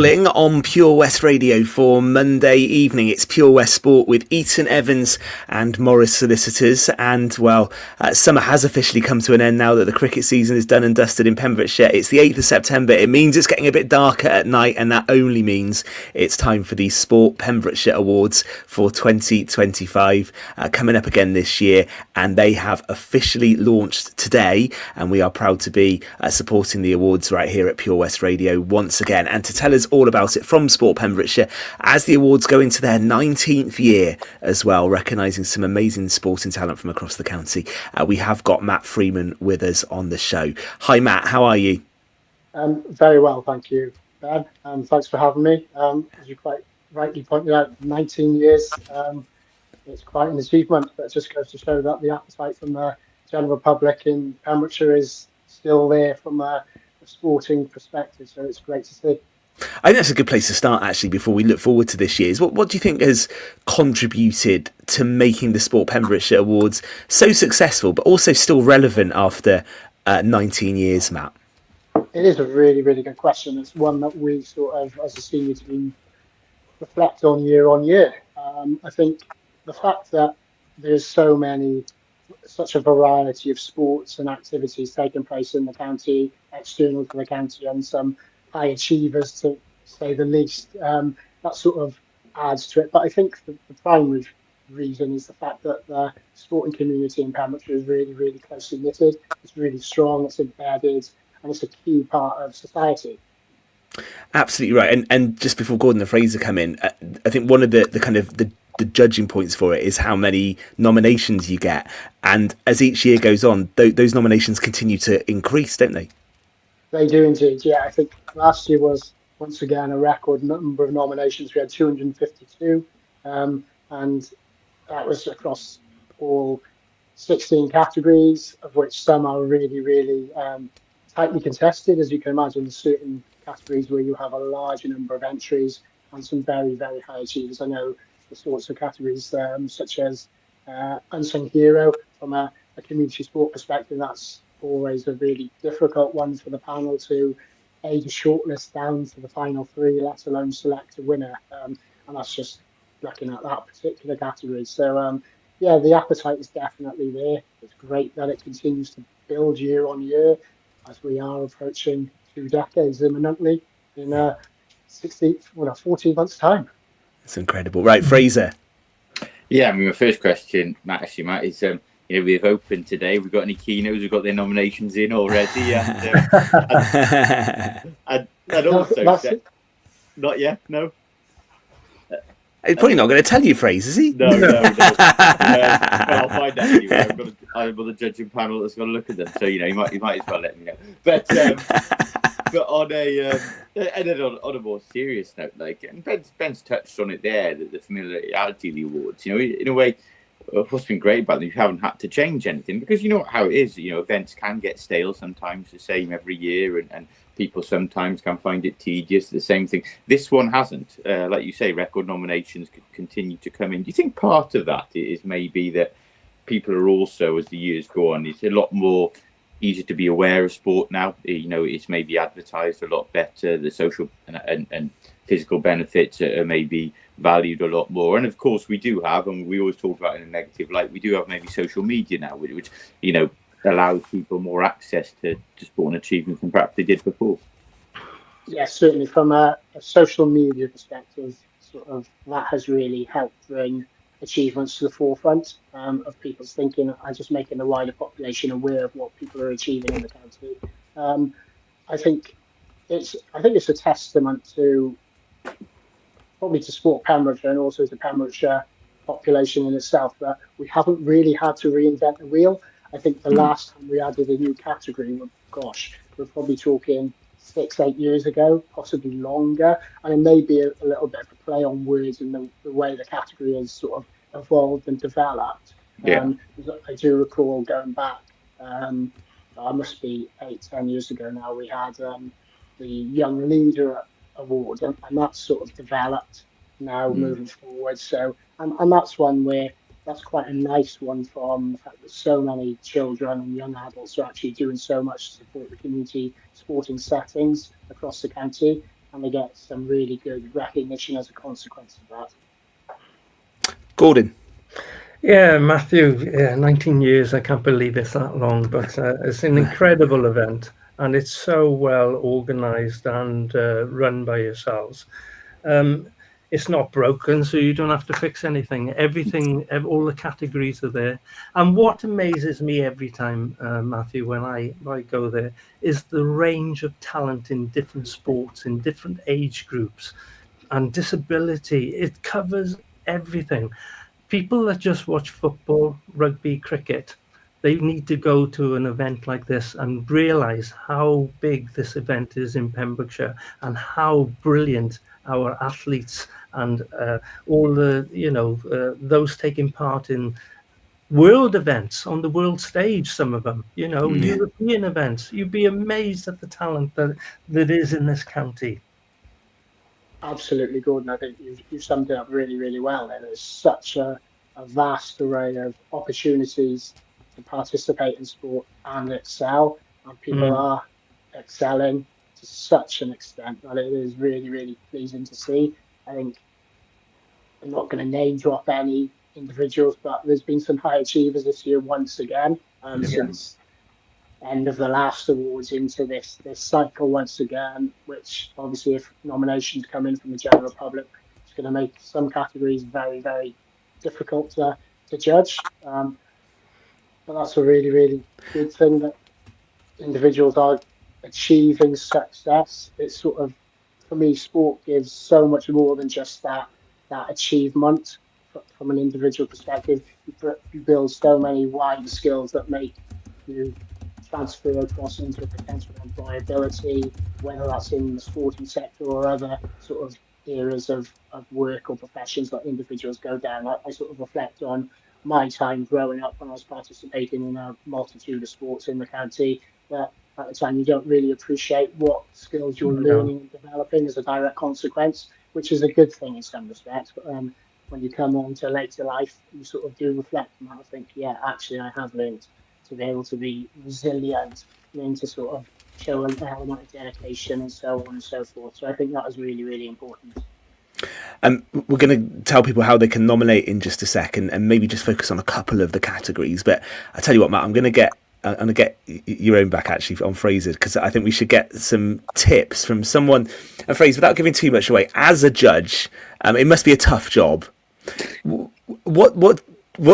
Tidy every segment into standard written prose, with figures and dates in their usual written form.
rolling on Pure West Radio for Monday evening. It's Pure West Sport with Eaton-Evans and Morris Solicitors. And, summer has officially come to an end now that the cricket season is done and dusted in Pembrokeshire. It's the 8th of September. It means it's getting a bit darker at night, and that only means it's time for the Sport Pembrokeshire Awards for 2025 coming up again this year. And they have officially launched today, and we are proud to be supporting the awards right here at Pure West Radio once again. And to tell us all about it from Sport Pembrokeshire, as the awards go into their 19th year as well, recognising some amazing sporting talent from across the county, we have got Matt Freeman with us on the show. Hi Matt, how are you? Very well, thank you, Ben. Thanks for having me. As you quite rightly pointed out, 19 years. It's quite an achievement, but it just goes to show that the appetite from the general public in Pembrokeshire is still there from a sporting perspective, so it's great to see. I think that's a good place to start, actually, before we look forward to this year's. What do you think has contributed to making the Sport Pembrokeshire Awards so successful, but also still relevant after 19 years, Matt? It is a really, really good question. It's one that we sort of, as a senior team, reflect on year. I think the fact that there's such a variety of sports and activities taking place in the county, external to the county, and some high achievers, to say the least, that sort of adds to it. But I think the primary reason is the fact that the sporting community in Pembrokeshire is really, really closely knitted. It's really strong, it's embedded, and it's a key part of society. Absolutely right. And just before Gordon and Fraser come in, I think one of the judging points for it is how many nominations you get, and as each year goes on, those nominations continue to increase, don't they? They do indeed, yeah. I think last year was once again a record number of nominations. We had 252, and that was across all 16 categories, of which some are really, really tightly contested. As you can imagine, there's certain categories where you have a large number of entries and some very, very high achievers. I know the sorts of categories such as Unsung Hero, from a community sport perspective, that's always a really difficult one for the panel to aid a shortlist down to the final three, let alone select a winner. And that's just looking at that particular category. So, the appetite is definitely there. It's great that it continues to build year on year, as we are approaching 2 decades imminently in 14 months' time. It's incredible. Right, Fraser? Yeah, my first question, Matt, is, we've opened today. We've got any keynotes? We've got their nominations in already. And also, not yet, no? He's probably not going to tell you, Fraser, is he? No. I'll find out anyway. I've got the judging panel that's going to look at them, so you might as well let me know. But on a more serious note, and Ben's touched on it there, the familiarity of the awards. In a way, what's been great about them, you haven't had to change anything, because you know how it is. Events can get stale sometimes, the same every year, and people sometimes can find it tedious. The same thing. This one hasn't. Like you say, record nominations could continue to come in. Do you think part of that is maybe that people are also, as the years go on, it's a lot more easier to be aware of sport now? It's maybe advertised a lot better. The social and physical benefits are maybe valued a lot more. And of course, we do have, and we always talk about in a negative light, we do have maybe social media now, which allows people more access to sport and achievements than perhaps they did before. Yes, certainly from a social media perspective, that has really helped bring achievements to the forefront of people's thinking, and just making the wider population aware of what people are achieving in the county. I think it's a testament to Sport Pembrokeshire, and also to Pembrokeshire population in itself, that we haven't really had to reinvent the wheel. I think the last time we added a new category, we're probably talking 6-8 years ago, possibly longer. And it may be a little bit of a play on words in the way the category has sort of evolved and developed. Yeah. I do recall going back, I must be 8-10 years ago now, we had the Young Leader Award, and that's sort of developed now moving forward. So, and that's one where that's quite a nice one, from the fact that so many children and young adults are actually doing so much to support the community sporting settings across the county. and they get some really good recognition as a consequence of that. Gordon. Yeah, Matthew, 19 years, I can't believe it's that long, but it's an incredible event, and it's so well organised and run by yourselves. It's not broken, so you don't have to fix anything. All the categories are there. And what amazes me every time, Matthew, when I go there, is the range of talent in different sports, in different age groups, and disability. It covers everything. People that just watch football, rugby, cricket, they need to go to an event like this and realise how big this event is in Pembrokeshire and how brilliant our athletes and all the, those taking part in world events on the world stage, some of them, European events. You'd be amazed at the talent that is in this county. Absolutely, Gordon. I think you've summed it up really, really well there. There's such a vast array of opportunities to participate in sport and excel, and people are excelling to such an extent that it is really, really pleasing to see. I think I'm not going to name drop any individuals, but there's been some high achievers this year once again, since end of the last awards into this cycle once again, which obviously if nominations come in from the general public, it's going to make some categories very, very difficult to judge. But that's a really, really good thing that individuals are achieving success. It's sort of, for me, sport gives so much more than just that achievement from an individual perspective. You build so many wider skills that make you transfer across into potential employability, whether that's in the sporting sector or other sort of areas of work or professions that individuals go down. I sort of reflect on my time growing up when I was participating in a multitude of sports in the county, that at the time you don't really appreciate what skills you're learning and developing as a direct consequence, which is a good thing in some respects. But when you come on to later life, you sort of do reflect on that and think, yeah, actually I have learned to be able to be resilient, and to sort of show an element of dedication and so on and so forth. So I think that is really, really important. We're going to tell people how they can nominate in just a second, and maybe just focus on a couple of the categories. But I tell you what, Matt, I'm going to get your own back actually on phrases, because I think we should get some tips from someone, a phrase without giving too much away. As a judge, it must be a tough job. What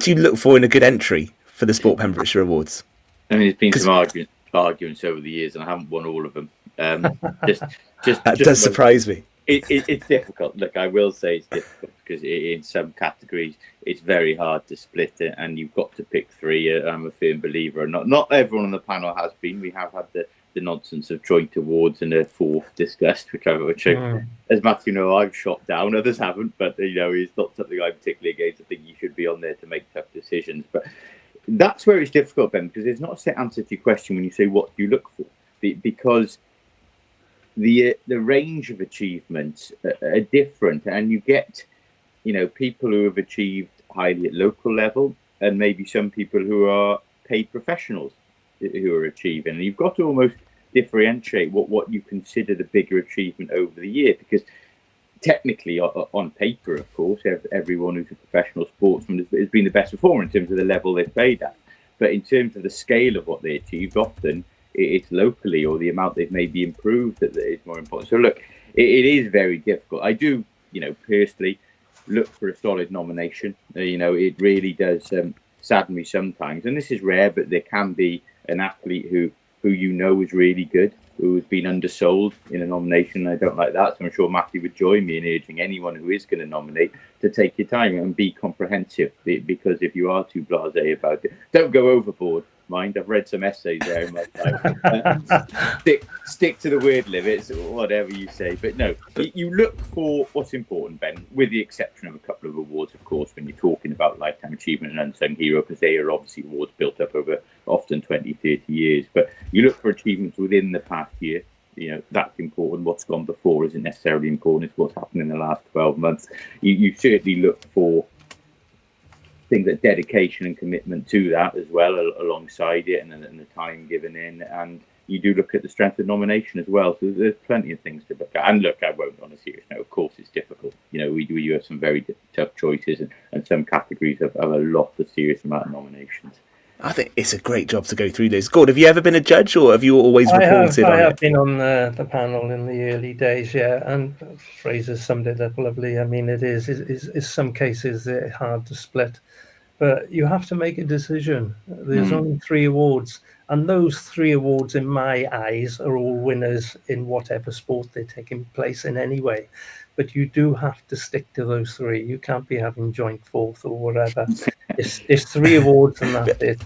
do you look for in a good entry for the Sport Pembrokeshire Awards? I mean, there's been some arguments over the years, and I haven't won all of them. That does surprise me. It's difficult. Look, I will say it's difficult because in some categories it's very hard to split it, and you've got to pick three. I'm a firm believer, and not everyone on the panel has been. We have had the nonsense of joint awards and a fourth discussed, which as Matthew I've shot down. Others haven't, but it's not something I'm particularly against. I think you should be on there to make tough decisions, but that's where it's difficult, Ben, because there's not a set answer to your question when you say what do you look for, because the range of achievements are different, and you get people who have achieved highly at local level, and maybe some people who are paid professionals who are achieving, and you've got to almost differentiate what you consider the bigger achievement over the year, because technically on paper, of course, everyone who's a professional sportsman has been the best performer in terms of the level they've played at, but in terms of the scale of what they achieved, often it's locally or the amount they've maybe improved that is more important. So look, it is very difficult. I do personally look for a solid nomination. It really does sadden me sometimes, and this is rare, but there can be an athlete who is really good, who has been undersold in a nomination. I don't like that, so I'm sure Matthew would join me in urging anyone who is going to nominate to take your time and be comprehensive, because if you are too blasé about it, don't go overboard. Mind, I've read some essays there in my time. Stick to the word limits, or whatever you say. But no, you look for what's important, Ben, with the exception of a couple of awards, of course, when you're talking about lifetime achievement and unsung hero, because they are obviously awards built up over often 20, 30 years. But you look for achievements within the past year. That's important. What's gone before isn't necessarily important. It's what's happened in the last 12 months. You certainly look for things like dedication and commitment to that as well, alongside it, and the time given in. And you do look at the strength of nomination as well. So there's plenty of things to look at. And look, I won't, on a serious note, of course it's difficult. We have some very tough choices, and some categories have a lot of serious amount of nominations. I think it's a great job to go through this. Gord, have you ever been a judge, or have you always reported on it? I have been on the panel in the early days, yeah. And Fraser summed it up lovely. I mean, it is some cases they're hard to split, but you have to make a decision. There's only 3 awards, and those 3 awards, in my eyes, are all winners in whatever sport they're taking place in anyway. But you do have to stick to those 3. You can't be having joint 4th or whatever. It's 3 awards and that's it.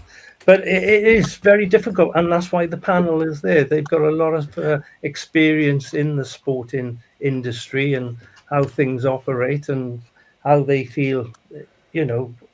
But it is very difficult, and that's why the panel is there. They've got a lot of experience in the sporting industry and how things operate and how they feel,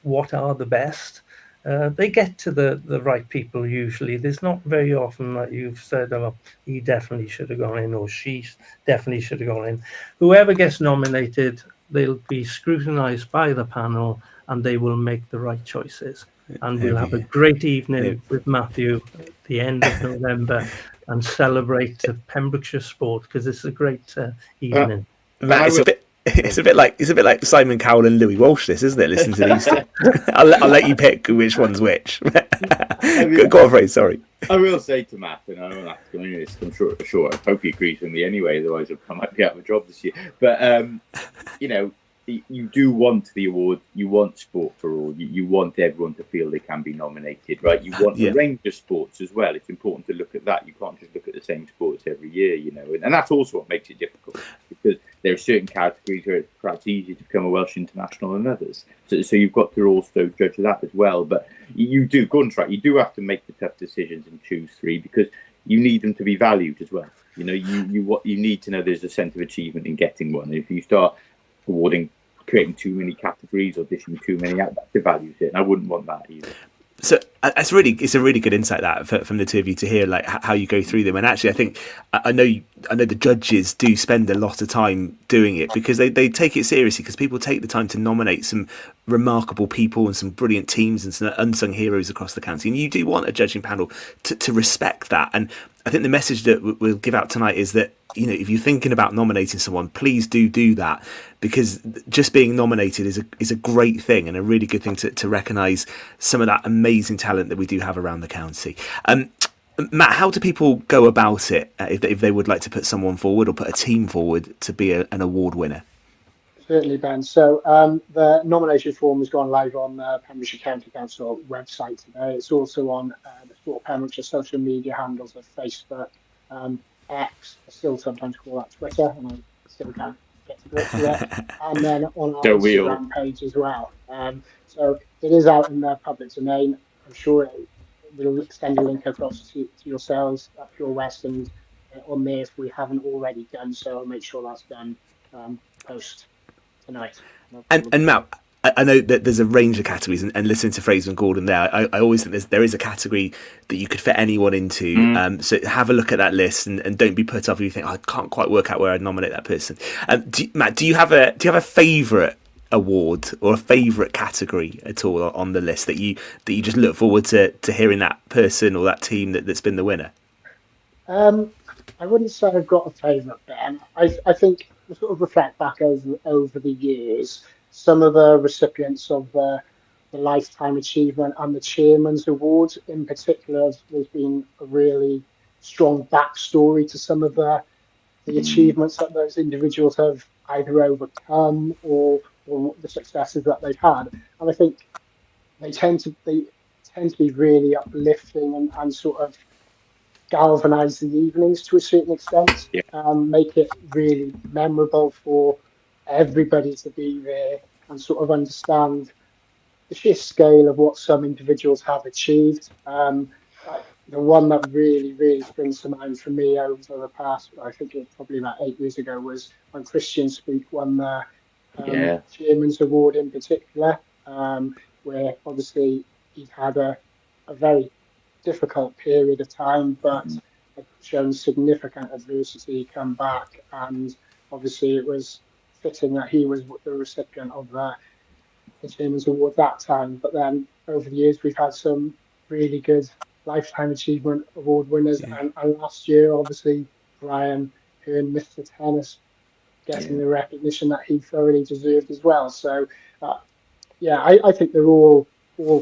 what are the best. They get to the right people usually. There's not very often that you've said, oh, he definitely should have gone in, or she definitely should have gone in. Whoever gets nominated, they'll be scrutinised by the panel and they will make the right choices. And we'll have a great evening with Matthew at the end of November and celebrate Pembrokeshire sport, because it's a great evening. Matt, it's a bit like Simon Cowell and Louis Walsh, this, isn't it? Listen to these two. I'll let you pick which one's which. Go on, Ray, sorry. I will say to Matt, and I don't have to go into this, I'm sure, I hope he agrees with me anyway, otherwise I might be out of a job this year. But, you do want the award, you want sport for all, you want everyone to feel they can be nominated, right? You want a range of sports as well. It's important to look at that. You can't just look at the same sports every year, and that's also what makes it difficult, because there are certain categories where it's perhaps easier to become a Welsh international than others. So you've got to also judge that as well. But you do, go on track, you do have to make the tough decisions and choose 3, because you need them to be valued as well. You need to know there's a sense of achievement in getting one. If you start creating too many categories or dishing too many out, that devalues it, and I wouldn't want that either. So it's a really good insight that from the 2 of you to hear like how you go through them. And actually, I think I know the judges do spend a lot of time doing it, because they take it seriously, because people take the time to nominate some remarkable people and some brilliant teams and some unsung heroes across the county. And you do want a judging panel to respect that. And I think the message that we'll give out tonight is that, if you're thinking about nominating someone, please do that, because just being nominated is a great thing and a really good thing to recognise some of that amazing talent that we do have around the county. Matt, how do people go about it if they would like to put someone forward or put a team forward to be an award winner? Certainly, Ben. So the nomination form has gone live on the Pembrokeshire County Council website today. It's also on the Sport Pembrokeshire social media handles of Facebook, X, I still sometimes call that Twitter, and I still can't get to grips with it. And then on our Instagram page as well. So it is out in the public domain. I'm sure we'll extend a link across to yourselves at Pure West and on there if we haven't already done so. I'll make sure that's done post tonight. And Matt, I know that there's a range of categories, and listening to Fraser and Gordon there, I always think there is a category that you could fit anyone into. So have a look at that list and don't be put off if you think, I can't quite work out where I'd nominate that person. Matt, do you have a favourite award or a favourite category at all on the list that you just look forward to hearing that person or that team that's been the winner? I wouldn't say I've got a favourite, Ben. I think we sort of reflect back over the years. Some of the recipients of the Lifetime Achievement and the Chairman's Awards in particular, there's been a really strong backstory to some of the achievements that those individuals have either overcome or the successes that they've had. And I think they tend to be really uplifting and sort of galvanise the evenings to a certain extent, make it really memorable for everybody to be there and sort of understand the sheer scale of what some individuals have achieved. The one that really, really springs to mind for me over the past, I think it was probably about 8 years ago, was when Christian Speak won the Chairman's Award in particular, where obviously he'd had a very difficult period of time, but had shown significant adversity come back, and obviously it was fitting that he was the recipient of the Chairman's Award that time. But then over the years we've had some really good Lifetime Achievement Award winners. And last year, obviously, Brian earned Mr. Tennis, getting the recognition that he thoroughly deserved as well. So, I think they're all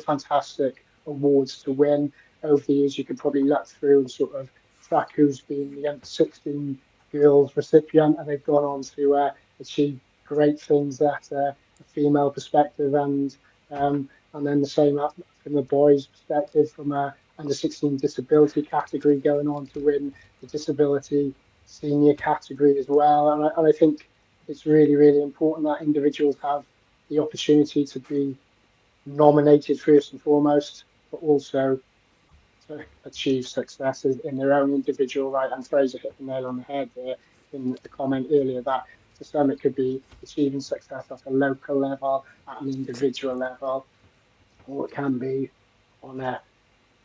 fantastic awards to win. Over the years, you could probably look through and sort of track who's been the under 16 girls recipient, and they've gone on to achieve great things at a female perspective, and then the same up from the boys' perspective, from a under 16 disability category, going on to win the disability senior category as well. And I think it's really, really important that individuals have the opportunity to be nominated first and foremost, but also to achieve successes in their own individual right. And Fraser hit the nail on the head there in the comment earlier that to some it could be achieving success at a local level, at an individual level, or it can be on a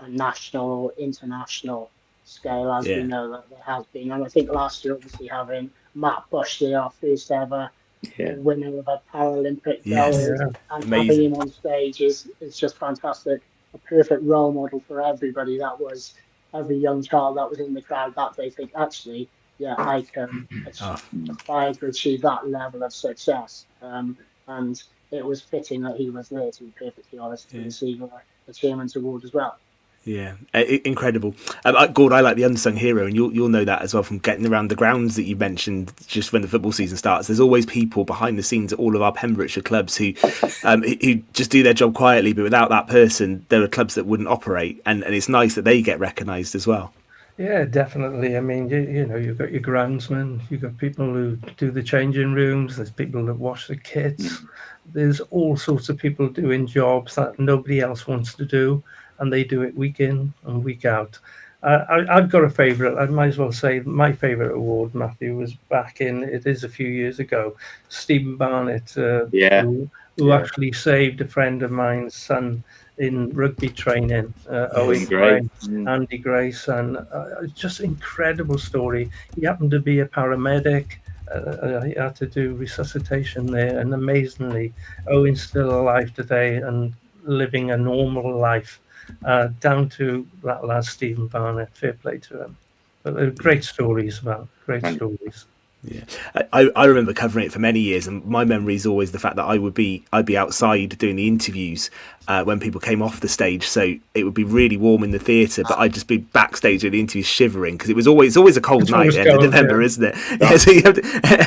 national or international scale, as we know that there has been. And I think last year, obviously, having Matt Bushley, our first ever winner of a Paralympic gold, and having him on stage is just fantastic. A perfect role model for everybody. That was every young child that was in the crowd that day think, actually, I can aspire to achieve that level of success. And it was fitting that he was there, to be perfectly honest, to receive a Chairman's Award as well. Yeah, incredible. Gord, I like the unsung hero, and you'll know that as well from getting around the grounds that you mentioned just when the football season starts. There's always people behind the scenes at all of our Pembrokeshire clubs who just do their job quietly, but without that person, there are clubs that wouldn't operate, and it's nice that they get recognised as well. Yeah, definitely. I mean, you know, you've got your groundsmen, you've got people who do the changing rooms, there's people that wash the kits, there's all sorts of people doing jobs that nobody else wants to do, and they do it week in and week out. I've got a favourite. I might as well say my favourite award, Matthew, was back in, it is a few years ago, Stephen Barnett, who actually saved a friend of mine's son in rugby training, Andy Grace, and just incredible story. He happened to be a paramedic. He had to do resuscitation there, and amazingly, Owen's still alive today and living a normal life, down to that lad Stephen Barnett. Fair play to him. But great stories, man. Great stories. Yeah, I remember covering it for many years, and my memory is always the fact that I'd be outside doing the interviews when people came off the stage. So it would be really warm in the theatre, but I'd just be backstage doing the interviews shivering because it's always a cold night in November, isn't it? Yeah, so you have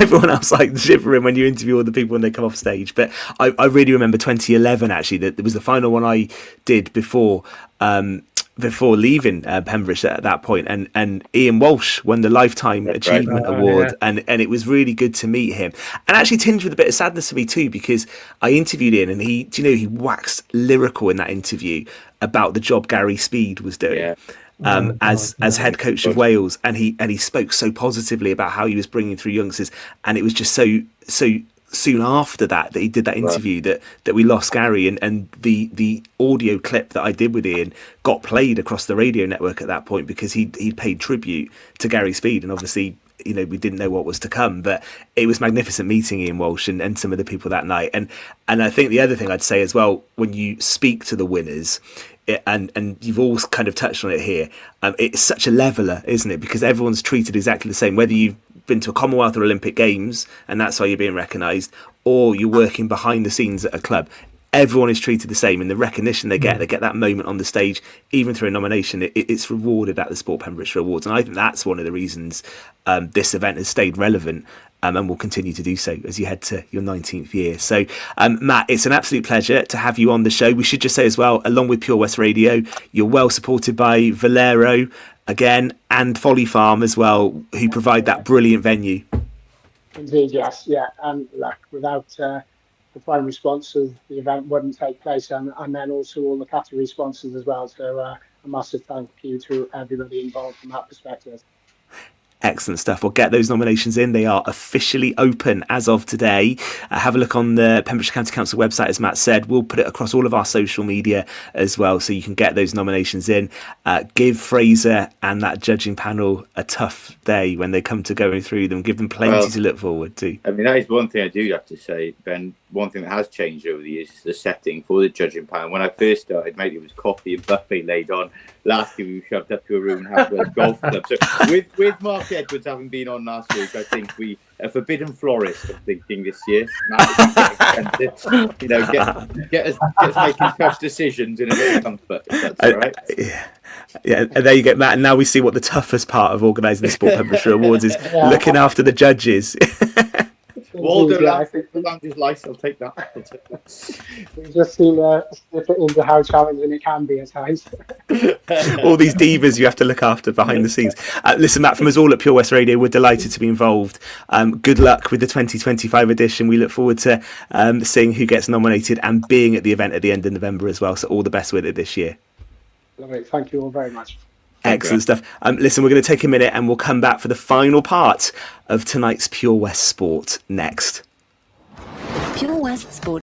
everyone else like shivering when you interview all the people when they come off stage. But I really remember 2011 actually, that it was the final one I did before leaving Pembroke at that point, and Ian Walsh won the Lifetime Achievement Award, and it was really good to meet him, and actually tinged with a bit of sadness for me too, because I interviewed Ian, and he waxed lyrical in that interview about the job Gary Speed was doing as head coach of Wales, and he spoke so positively about how he was bringing through youngsters, and it was just so soon after that he did that interview that we lost Gary, and the audio clip that I did with Ian got played across the radio network at that point because he paid tribute to Gary Speed, and obviously, you know, we didn't know what was to come, but it was magnificent meeting Ian Walsh and some of the people that night. And I think the other thing I'd say as well, when you speak to the winners, and you've all kind of touched on it here, it's such a leveler, isn't it? Because everyone's treated exactly the same, whether you've been to a Commonwealth or Olympic Games and that's why you're being recognised, or you're working behind the scenes at a club. Everyone is treated the same, and the recognition they get that moment on the stage, even through a nomination, it's rewarded at the Sport Pembrokeshire Awards. And I think that's one of the reasons this event has stayed relevant, and will continue to do so as you head to your 19th year. So, Matt, it's an absolute pleasure to have you on the show. We should just say as well, along with Pure West Radio, you're well supported by Valero again and Folly Farm as well, who provide that brilliant venue. Indeed, yes, yeah. And without the primary sponsors, the event wouldn't take place, and then also all the category sponsors as well. So a massive thank you to everybody involved from that perspective. Excellent stuff. Well, get those nominations in. They are officially open as of today. Have a look on the Pembrokeshire County Council website, as Matt said. We'll put it across all of our social media as well, so you can get those nominations in. Give Fraser and that judging panel a tough day when they come to going through them. Give them plenty to look forward to. I mean, that is one thing I do have to say, Ben. one thing that has changed over the years is the setting for the judging panel. When I first started, mate, it was coffee and buffet laid on. Last year we were shoved up to a room and had a golf club. So with Mark Edwards having been on last week, I think we a forbidden florist. I'm thinking this year, get us making tough decisions in a bit of comfort. If that's all right. Yeah, and there you go, Matt. And now we see what the toughest part of organising the Sport Pembrokeshire Awards is: looking after the judges. Waldo Lounge's lice, I'll take that. We've just seen slip it into how challenging it can be at times. All these divas you have to look after behind the scenes. Listen, Matt, from us all at Pure West Radio, we're delighted to be involved. Good luck with the 2025 edition. We look forward to seeing who gets nominated and being at the event at the end of November as well. So all the best with it this year. Lovely. Thank you all very much. Excellent stuff. Listen, we're going to take a minute and we'll come back for the final part of tonight's Pure West Sport next. Pure West Sport